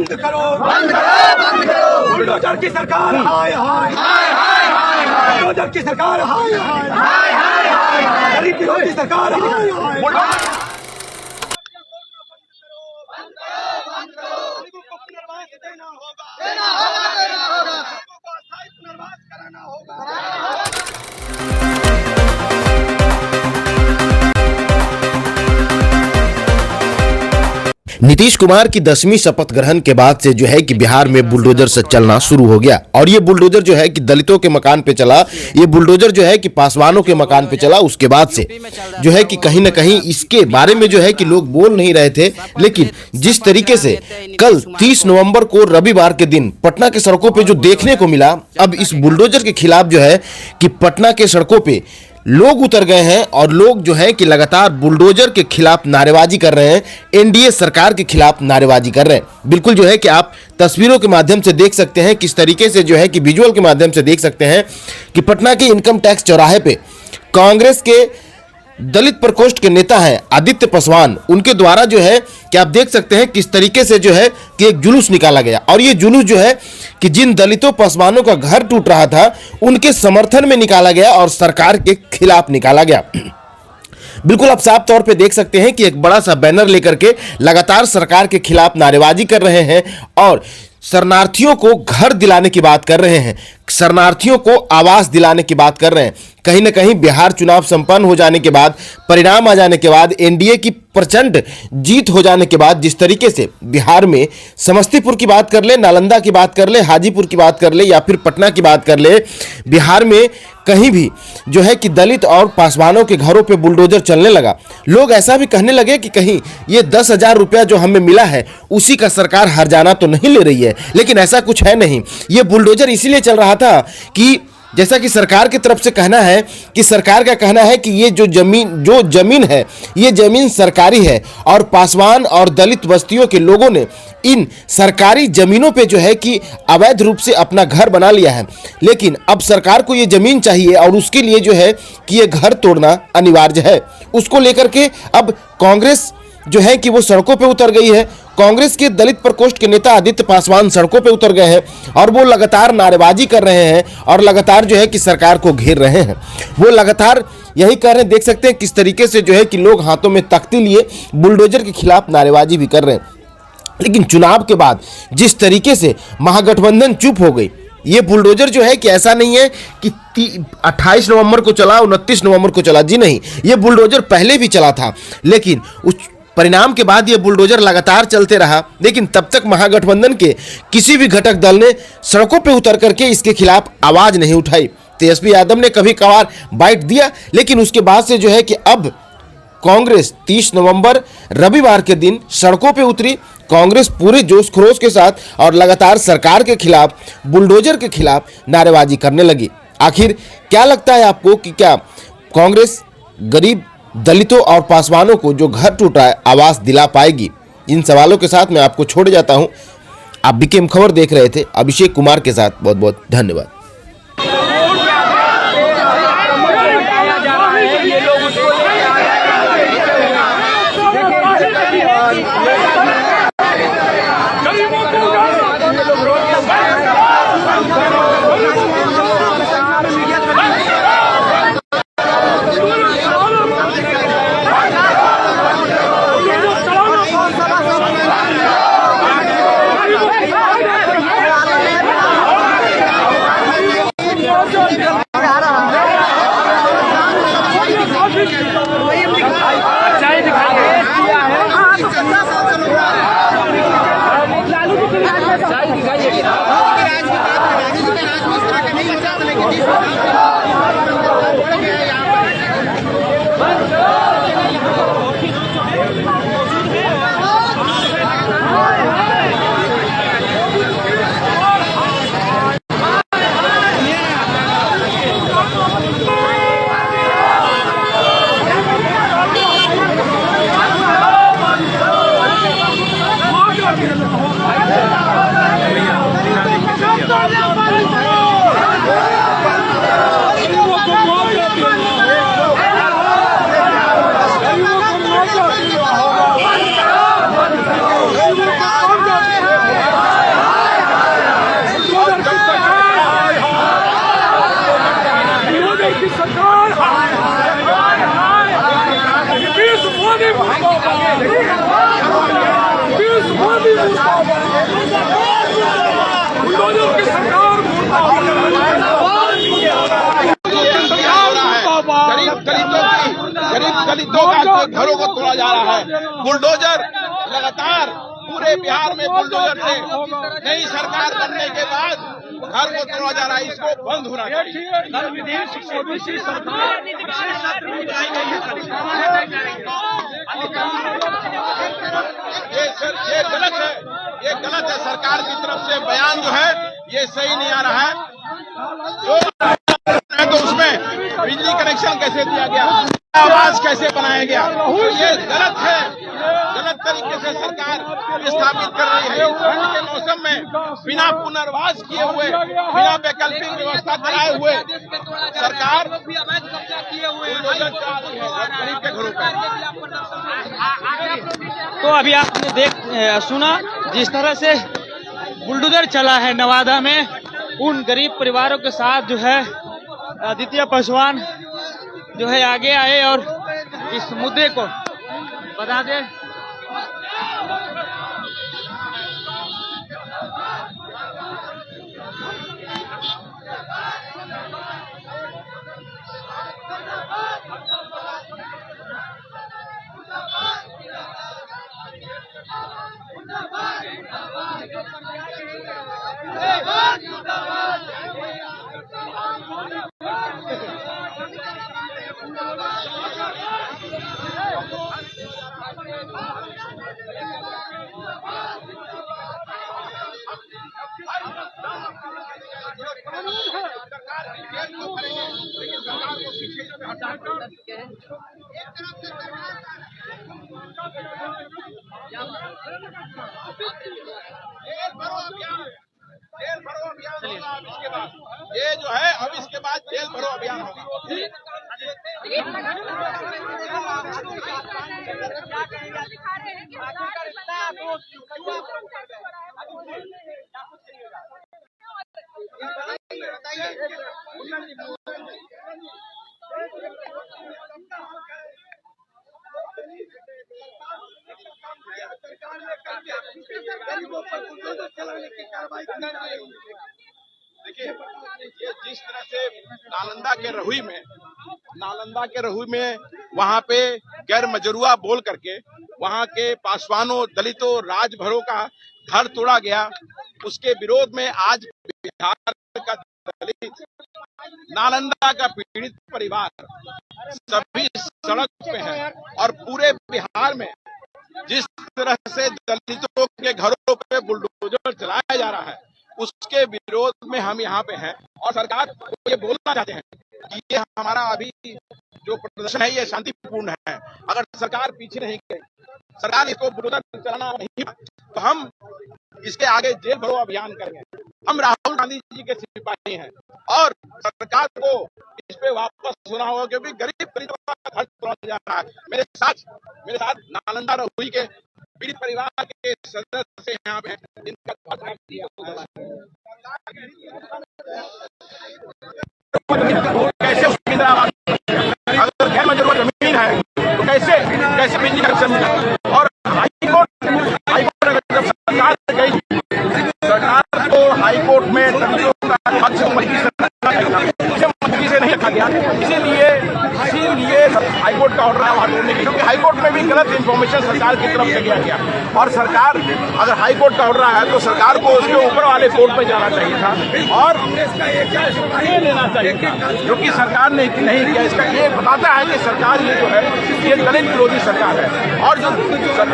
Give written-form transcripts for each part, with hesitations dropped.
बंद करो, बंद करो, बंद करो। बुलडोजर की सरकार हाय हाय हाय हाय हाय, बुलडोजर की सरकार हाय हाय हाय हाय हाय, गरीब विरोधी सरकार हाय हाय। पुनर्वास देना होगा, देना होगा, देना होगा, को अस्थायी पुनर्वास कराना होगा। नीतीश कुमार की 10वीं शपथ ग्रहण के बाद से जो है कि बिहार में बुलडोजर से चलना शुरू हो गया और ये बुलडोजर जो है कि दलितों के मकान पे चला, ये बुलडोजर जो है कि पासवानों के मकान पे चला। उसके बाद से जो है कि कहीं ना कहीं इसके बारे में जो है कि लोग बोल नहीं रहे थे, लेकिन जिस तरीके से कल 30 नवंबर को रविवार के दिन पटना के सड़कों पे जो देखने को मिला, अब इस बुलडोजर के खिलाफ जो है कि पटना के सड़कों पे लोग उतर गए हैं और लोग जो है कि लगातार बुलडोजर के खिलाफ नारेबाजी कर रहे हैं, एनडीए सरकार के खिलाफ नारेबाजी कर रहे हैं। बिल्कुल जो है कि आप तस्वीरों के माध्यम से देख सकते हैं, किस तरीके से जो है कि विजुअल के माध्यम से देख सकते हैं कि पटना के इनकम टैक्स चौराहे पे कांग्रेस के दलित प्रकोष्ठ के नेता हैं आदित्य पासवान, उनके द्वारा जो है कि आप देख सकते हैं किस तरीके से जो है कि एक जुलूस निकाला गया और ये जुलूस जो है कि जिन दलितों पासवानों का घर टूट रहा था उनके समर्थन में निकाला गया और सरकार के खिलाफ निकाला गया। बिल्कुल आप साफ तौर पे देख सकते हैं कि एक बड़ा सा बैनर लेकर के लगातार सरकार के खिलाफ नारेबाजी कर रहे हैं और शरणार्थियों को घर दिलाने की बात कर रहे हैं, शरणार्थियों को आवास दिलाने की बात कर रहे हैं। कहीं ना कहीं बिहार चुनाव संपन्न हो जाने के बाद, परिणाम आ जाने के बाद, एनडीए की प्रचंड जीत हो जाने के बाद जिस तरीके से बिहार में समस्तीपुर की बात कर ले, नालंदा की बात कर ले, हाजीपुर की बात कर ले या फिर पटना की बात कर ले, बिहार में कहीं भी जो है कि दलित और पासवानों के घरों पे बुलडोजर चलने लगा। लोग ऐसा भी कहने लगे कि कहीं ये 10,000 रुपया जो हमें मिला है उसी का सरकार हर्जाना तो नहीं ले रही है, लेकिन ऐसा कुछ है नहीं। ये बुलडोजर इसीलिए चल रहा था कि जैसा कि सरकार की तरफ से कहना है कि सरकार का कहना है कि ये जो जमीन है ये जमीन सरकारी है और पासवान और दलित बस्तियों के लोगों ने इन सरकारी जमीनों पे जो है कि अवैध रूप से अपना घर बना लिया है, लेकिन अब सरकार को ये जमीन चाहिए और उसके लिए जो है कि ये घर तोड़ना अनिवार्य है। उसको लेकर के अब कांग्रेस जो है कि वो सड़कों पे उतर गई है। कांग्रेस के दलित प्रकोष्ठ के नेता आदित्य पासवान सड़कों पे उतर गए हैं और वो लगातार नारेबाजी कर रहे हैं और लगातार जो है कि सरकार को घेर रहे हैं। वो लगातार यही कर रहे हैं, देख सकते हैं किस तरीके से जो है कि लोग हाथों में तख्ती लिए बुलडोजर के खिलाफ नारेबाजी भी कर रहे हैं। लेकिन चुनाव के बाद जिस तरीके से महागठबंधन चुप हो गई, ये बुलडोजर जो है कि ऐसा नहीं है कि 28 नवंबर को चला, 29 नवंबर को चला, जी नहीं, ये बुलडोजर पहले भी चला था, लेकिन उस परिणाम के बाद ये बुलडोजर लगातार चलते रहा। लेकिन तब तक महागठबंधन के किसी भी घटक दल ने सड़कों पे उतर करके इसके खिलाफ आवाज नहीं उठाई। तेजस्वी यादव ने कभी कभार बाइट दिया, लेकिन उसके बाद से जो है कि अब कांग्रेस 30 नवंबर रविवार के दिन सड़कों पे उतरी। कांग्रेस पूरे जोश खरोश के साथ और लगातार सरकार के खिलाफ, बुलडोजर के खिलाफ नारेबाजी करने लगी। आखिर क्या लगता है आपको कि क्या कांग्रेस गरीब दलितों और पासवानों को जो घर टूट रहा है आवास दिला पाएगी? इन सवालों के साथ मैं आपको छोड़ जाता हूं। आप बीकेएम खबर देख रहे थे अभिषेक कुमार के साथ। बहुत बहुत धन्यवाद। बुलडोजर की सरकार गरीब दलितों का घरों को तोड़ा जा रहा है। बुलडोजर लगातार पूरे बिहार में बुलडोजर से नई सरकार बनने के बाद घर को तोड़ा जा रहा है। इसको बंद होना चाहिए। ये गलत है, ये गलत है। सरकार की तरफ से बयान जो है ये सही नहीं आ रहा है। तो उसमें बिजली कनेक्शन कैसे दिया गया, आवास कैसे बनाया गया, ये गलत है। गलत तरीके से सरकार स्थापित कर रही है। ठंड के मौसम में बिना पुनर्वास किए हुए, बिना वैकल्पिक व्यवस्था कराए हुए सरकार बुलडोजर चला रही है गरीब के घरों पर। तो अभी आपने सुना जिस तरह से बुलडोजर चला है नवादा में, उन गरीब परिवारों के साथ जो है आदित्य पासवान जो है आगे आए और इस मुद्दे को बता दें। ये जो है अब इसके बाद जेल भरो अभियान होगा। देखिए, ये जिस तरह से नालंदा के रहुई में वहाँ पे गैर मजरूआ बोल करके वहाँ के पासवानों, दलितों, राजभरों का घर तोड़ा गया, उसके विरोध में आज बिहार का दलित, नालंदा का पीड़ित परिवार सभी सड़क पे हैं। और पूरे बिहार में जिस तरह से दलितों के घरों पे बुलडोजर चलाया जा रहा है, उसके विरोध में हम यहाँ पे हैं। और सरकार को ये बोलना चाहते हैं कि ये हमारा अभी जो प्रदर्शन है ये शांतिपूर्ण है। अगर सरकार पीछे नहीं गई, सरकार इसको बुलडोजर चलाना नहीं, तो हम इसके आगे जेल भरो अभियान करेंगे। हम राहुल गांधी जी के सिपाही हैं और सरकार को इस पे वापस होना होगा, क्योंकि गरीब दलितों का घर तोड़ा जा रहा है। मेरे साथ नालंदा रहुई के पीड़ित परिवार के सदस्य यहाँ पे जिनका कैसे अगर गैर मजरूआ जमीन है तो कैसे बिजली कनेक्शन मिला। और हाईकोर्ट जब सरकार गई, सरकार को हाईकोर्ट में दलितों का पक्ष मंत्री से नहीं रखा गया। इसीलिए हाईकोर्ट का ऑर्डर है वहां तोड़ने की, क्योंकि हाईकोर्ट में भी गलत इंफॉर्मेशन सरकार की तरफ से दिया गया। और सरकार अगर हाईकोर्ट का ऑर्डर है तो सरकार को उसके ऊपर वाले कोर्ट पे जाना चाहिए था और ये लेना चाहिए था, जो कि सरकार ने नहीं किया। इसका ये बताता है कि सरकार ये जो है ये दलित विरोधी सरकार है। और जो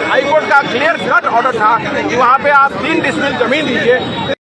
हाईकोर्ट का क्लियर कट ऑर्डर था कि वहाँ पे आप 3 डिसमिल जमीन दीजिए,